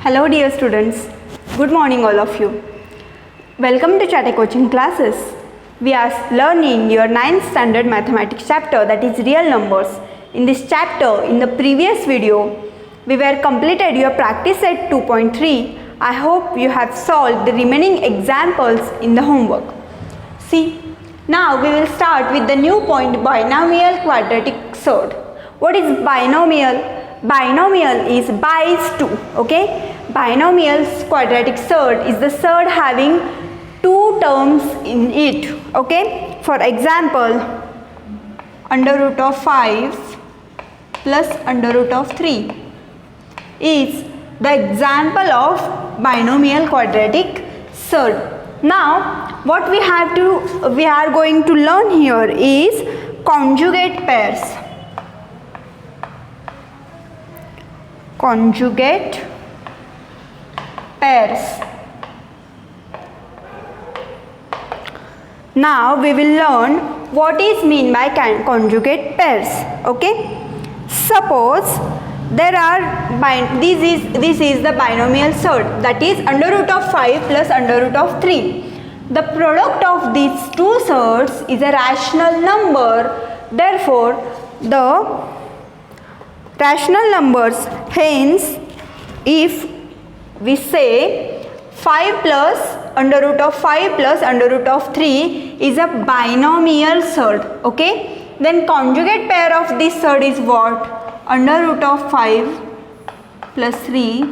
Hello dear students, good morning all of you. Welcome to Chatty Coaching classes. We are learning your 9th standard mathematics chapter, that is real numbers. In this chapter, in the previous video, we were completed your practice set 2.3. I hope you have solved the remaining examples in the homework. See, now we will start with the new point, binomial quadratic surd. What is binomial? Binomial is bis 2, okay? Binomial's quadratic surd is the surd having two terms in it, okay? For example, under root of 5 plus under root of 3 is the example of binomial quadratic surd. Now, what we are going to learn here is conjugate pairs. Conjugate pairs. Now we will learn what is meant by conjugate pairs. Okay. Suppose there are this is the binomial surd, that is under root of 5 plus under root of 3. The product of these two surds is a rational number. Therefore, the rational numbers, hence if we say 5 plus under root of 5 plus under root of 3 is a binomial surd, okay? Then conjugate pair of this surd is what? Under root of 5 plus 3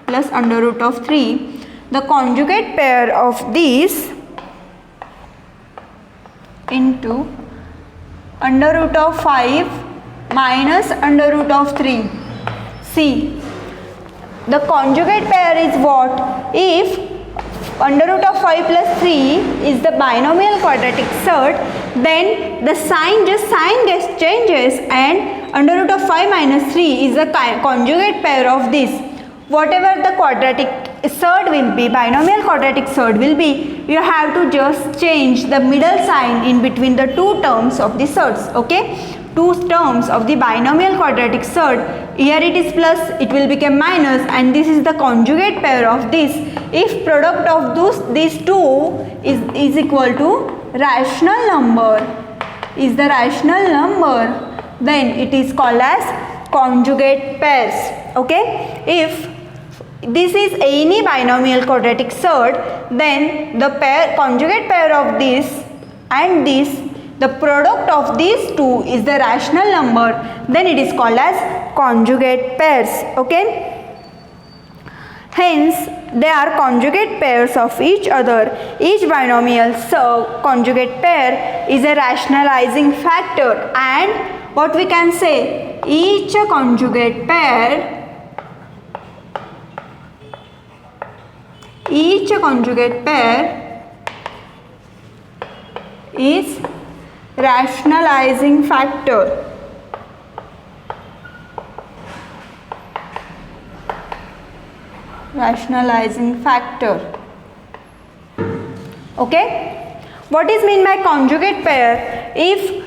plus under root of 3. The conjugate pair of these into under root of 5 minus under root of 3. See, the conjugate pair is what? If under root of 5 plus 3 is the binomial quadratic surd, then the sign gets changes and under root of 5 minus 3 is the conjugate pair of this. Whatever the quadratic surd will be, binomial quadratic surd will be, you have to just change the middle sign in between the two terms of the surds, okay? Two terms of the binomial quadratic surd. Here it is plus, it will become minus, and this is the conjugate pair of this. If product of these two is equal to rational number, then it is called as conjugate pairs, okay? If this is any binomial quadratic surd, then the conjugate pair of this and this, the product of these two is the rational number, then it is called as conjugate pairs, okay? Hence, they are conjugate pairs of each other. Each binomial conjugate pair is a rationalizing factor, and what we can say, each conjugate pair is rationalizing factor. Okay, what is meant by conjugate pair? If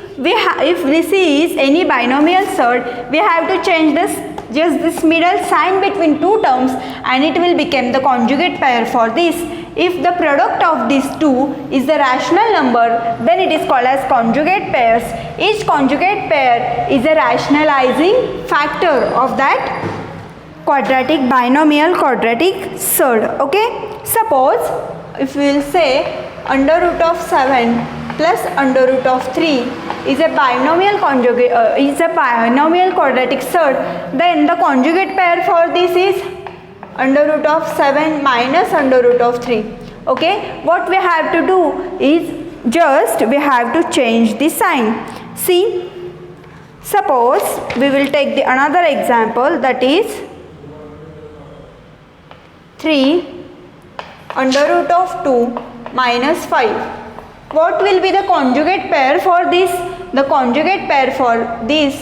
this is any binomial surd, we have to change this middle sign between two terms and it will become the conjugate pair for this. If the product of these two is the rational number, then it is called as conjugate pairs. Each conjugate pair is a rationalizing factor of that binomial quadratic surd, okay? Suppose if we will say under root of 7 plus under root of 3 is a binomial quadratic surd, then the conjugate pair for this is under root of 7 minus under root of 3, okay? What we have to do is we have to change the sign. See, suppose we will take another example, that is 3 under root of 2 minus 5. What will be the conjugate pair for this? The conjugate pair for this,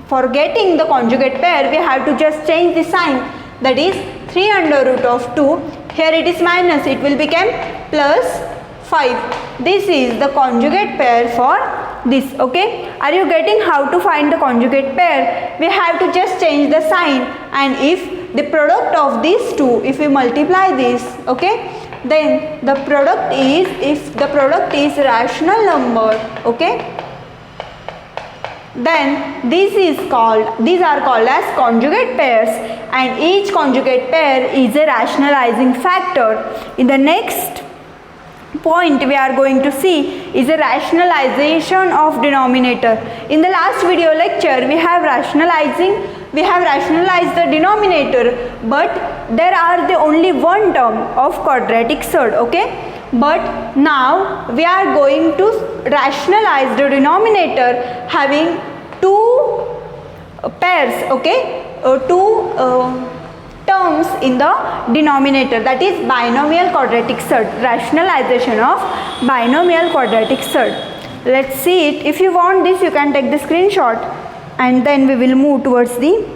for getting the conjugate pair, we have to just change the sign, that is 3 under root of 2, here it is minus, it will become plus 5. This is the conjugate pair for this, okay? Are you getting how to find the conjugate pair? We have to just change the sign, and if the product of these two, if we multiply this, okay, then the product is, if the product is rational number, okay, then these are called as conjugate pairs, and each conjugate pair is a rationalizing factor. In the next point we are going to see is a rationalization of denominator. In the last video lecture we have rationalized the denominator, but there are the only one term of quadratic surd, okay, but now we are going to rationalize the denominator having two pairs, okay, two terms in the denominator, that is binomial quadratic surd, rationalization of binomial quadratic surd. Let's see it. If you want this, you can take the screenshot and then we will move towards the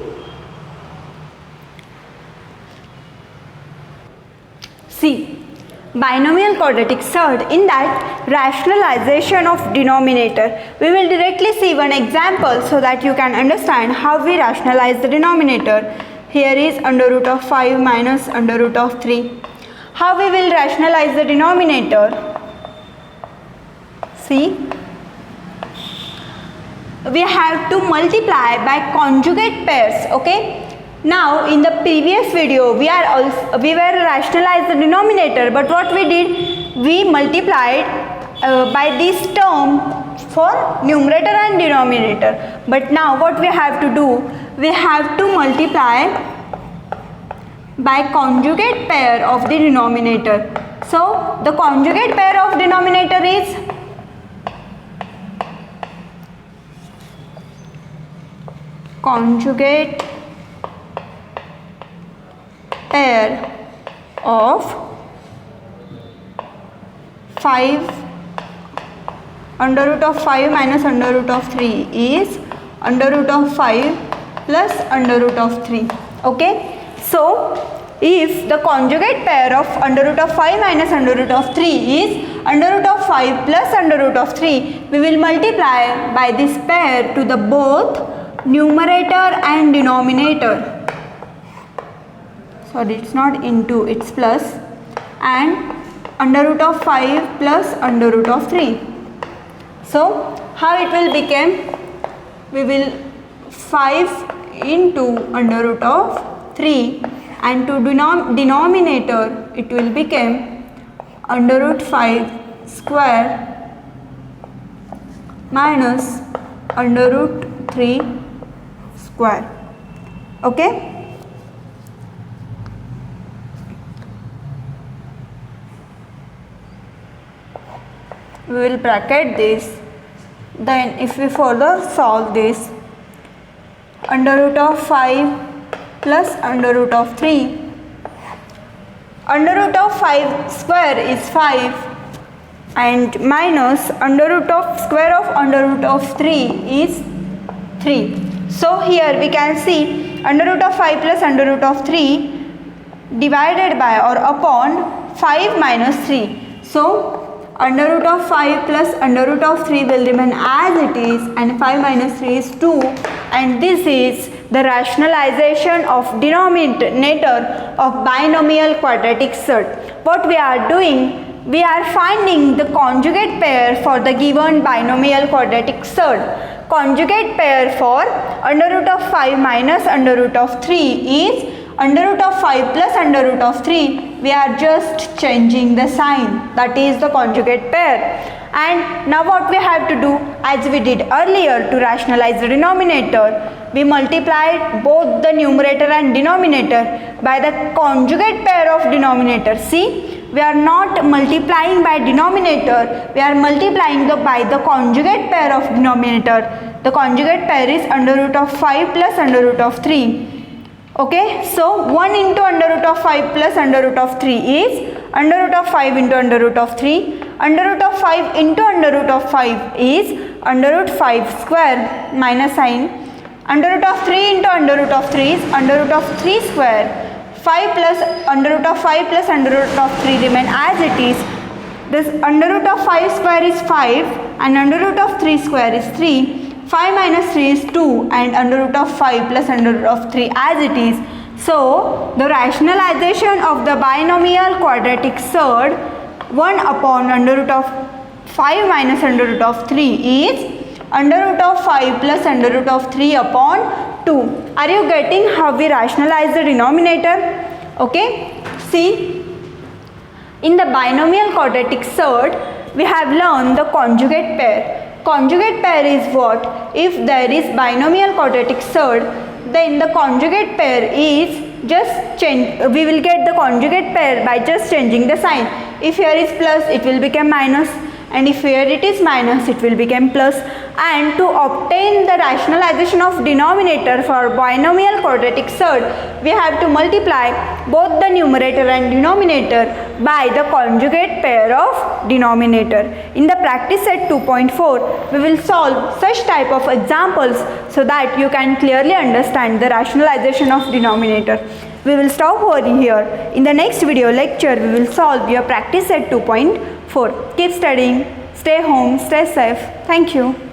binomial quadratic surd. In that rationalization of denominator, we will directly see one example so that you can understand how we rationalize the denominator. Here is under root of 5 minus under root of 3. How we will rationalize the denominator? See, we have to multiply by conjugate pairs, okay. Now in the previous video we were rationalized the denominator, but what we did, we multiplied by this term for numerator and denominator. But now what we have to do, we have to multiply by conjugate pair of the denominator. So the conjugate pair of denominator is conjugate pair of 5 under root of 5 minus under root of 3 is under root of 5 plus under root of 3, okay. So if the conjugate pair of under root of 5 minus under root of 3 is under root of 5 plus under root of 3, we will multiply by this pair to the both numerator and denominator. Sorry, it's not into, it's plus, and under root of 5 plus under root of 3. So how it will become, we will 5 into under root of 3, and to denominator it will become under root 5 square minus under root 3 square, okay. We will bracket this, then if we further solve this, under root of 5 plus under root of 3, under root of 5 square is 5 and minus under root of square of under root of 3 is 3. So here we can see under root of 5 plus under root of 3 divided by or upon 5 minus 3. So under root of 5 plus under root of 3 will remain as it is, and 5 minus 3 is 2, and this is the rationalization of denominator of binomial quadratic surd. What we are doing, we are finding the conjugate pair for the given binomial quadratic surd. Conjugate pair for under root of 5 minus under root of 3 is under root of 5 plus under root of 3. We are just changing the sign, that is the conjugate pair. And now what we have to do, as we did earlier to rationalize the denominator, we multiplied both the numerator and denominator by the conjugate pair of denominator. See, we are not multiplying by denominator, we are multiplying by the conjugate pair of denominator. The conjugate pair is under root of 5 plus under root of 3. Okay, so 1 into under root of 5 plus under root of 3 is under root of 5 into under root of 3. Under root of 5 into under root of 5 is under root 5 square minus sign. Under root of 3 into under root of 3 is under root of 3 square. 5 plus under root of 5 plus under root of 3 remain as it is. This under root of 5 square is 5 and under root of 3 square is 3. 5 minus 3 is 2 and under root of 5 plus under root of 3 as it is. So the rationalization of the binomial quadratic surd 1 upon under root of 5 minus under root of 3 is under root of 5 plus under root of 3 upon 2. Are you getting how we rationalize the denominator? Okay. See, in the binomial quadratic surd, we have learned the conjugate pair. Conjugate pair is what? If there is binomial quadratic surd, then the conjugate pair is just change. We will get the conjugate pair by just changing the sign. If here is plus, it will become minus, and if here it is minus, it will become plus. And to obtain the rationalization of denominator for binomial quadratic surd, we have to multiply both the numerator and denominator by the conjugate pair of denominator. In the practice set 2.4, we will solve such type of examples so that you can clearly understand the rationalization of denominator. We will stop over here. In the next video lecture, we will solve your practice set 2.4. Keep studying, stay home, stay safe. Thank you.